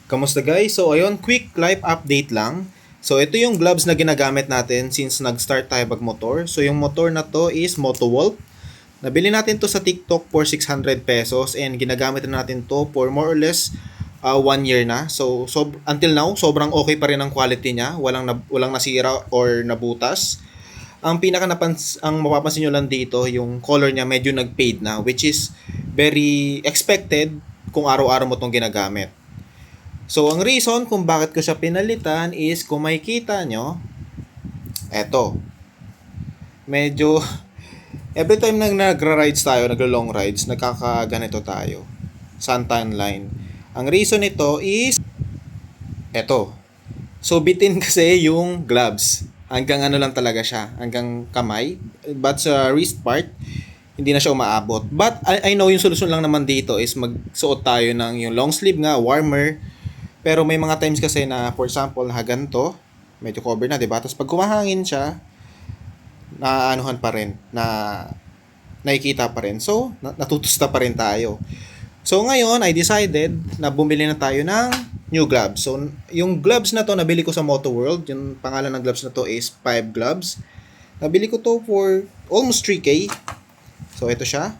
Kamusta guys? So ayun, quick life update lang. So ito yung gloves na ginagamit natin since nag-start tayo magmotor. So yung motor na to is Motowolf. Nabili natin to sa TikTok for 600 pesos and ginagamit na natin to for more or less 1 year na. So until now, sobrang okay pa rin ang quality niya. Walang nasira or nabutas. Ang mapapansin nyo lang dito, yung color niya medyo nag-fade na, which is very expected kung araw-araw mo tong ginagamit. So, ang reason kung bakit ko siya pinalitan is kung makikita nyo, eto, medyo, every time na nagra-rides tayo, naglo-long rides, nagkakaganito tayo, suntan line. Ang reason nito is, eto, so bitin kasi yung gloves. Hanggang ano lang talaga siya, hanggang kamay. But sa wrist part, hindi na siya umaabot. But I know yung solusyon lang naman dito is magsuot tayo ng yung long sleeve nga, warmer. Pero may mga times kasi na, for example, nakaganto, medyo cover na, 'di ba? Tapos pag kumahangin siya, naanuhan pa rin, nakikita pa rin. So, natutusta pa rin tayo. So, ngayon, I decided na bumili na tayo ng new gloves. So, yung gloves na to, nabili ko sa Moto World. Yung pangalan ng gloves na to is 5 gloves. Nabili ko to for almost 3K. So, ito siya.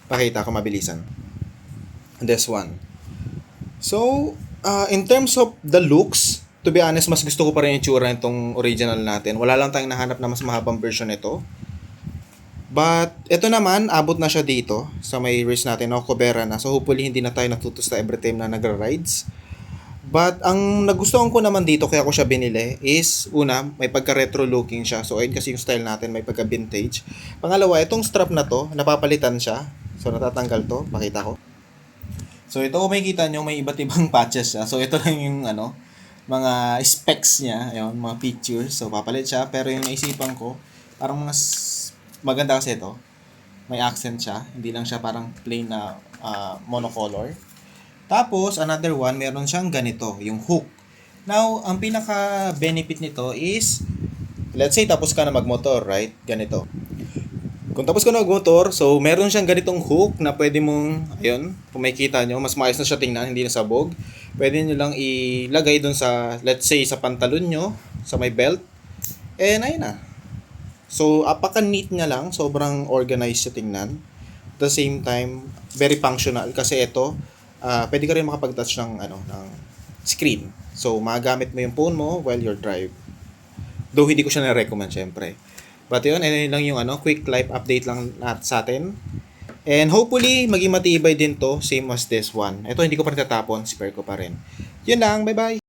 Pakita ko mabilisan. This one. So, in terms of the looks, to be honest, mas gusto ko pa rin yung tsura nitong original natin. Wala lang tayong nahanap na mas mahabang version nito. But, ito naman, abot na siya dito sa may wrist natin, no? Cobera na. So, hopefully, hindi na tayo natutusta every time na nagra-rides. But, ang nagustuhan ko naman dito, kaya ko siya binili, is, una, may pagka-retro looking siya. So, ayun kasi yung style natin, may pagka-vintage. Pangalawa, itong strap na to, napapalitan siya. So, natatanggal to. Pakita ko. So, ito kung makikita nyo, may iba't ibang patches siya. So, ito lang yung, mga specs niya. Ayun, mga features. So, papalit siya. Pero yung naisipan ko, parang maganda kasi ito. May accent siya. Hindi lang siya parang plain na monocolor. Tapos, another one, meron siyang ganito, yung hook. Now, ang pinaka-benefit nito is, let's say, tapos ka na magmotor, right? Ganito. Kung tapos ka na magmotor, so meron siyang ganitong hook na pwede mong, ayun, kung makikita nyo, mas maayos na siya tingnan, hindi na sabog. Pwede nyo lang ilagay dun sa, let's say, sa pantalon nyo, sa may belt. And ayun na. So, apaka-neat niya lang. Sobrang organized siya tingnan. At the same time, very functional. Kasi ito, pwede ka rin makapag-touch ng screen. So, magagamit mo yung phone mo while you're drive. Though, hindi ko siya na-recommend, syempre. But yun, ayun lang yung quick life update lang sa atin. And hopefully, maging matibay din to, same as this one. Ito, hindi ko pa rin tatapon. Spare ko pa rin. Yun lang, bye-bye!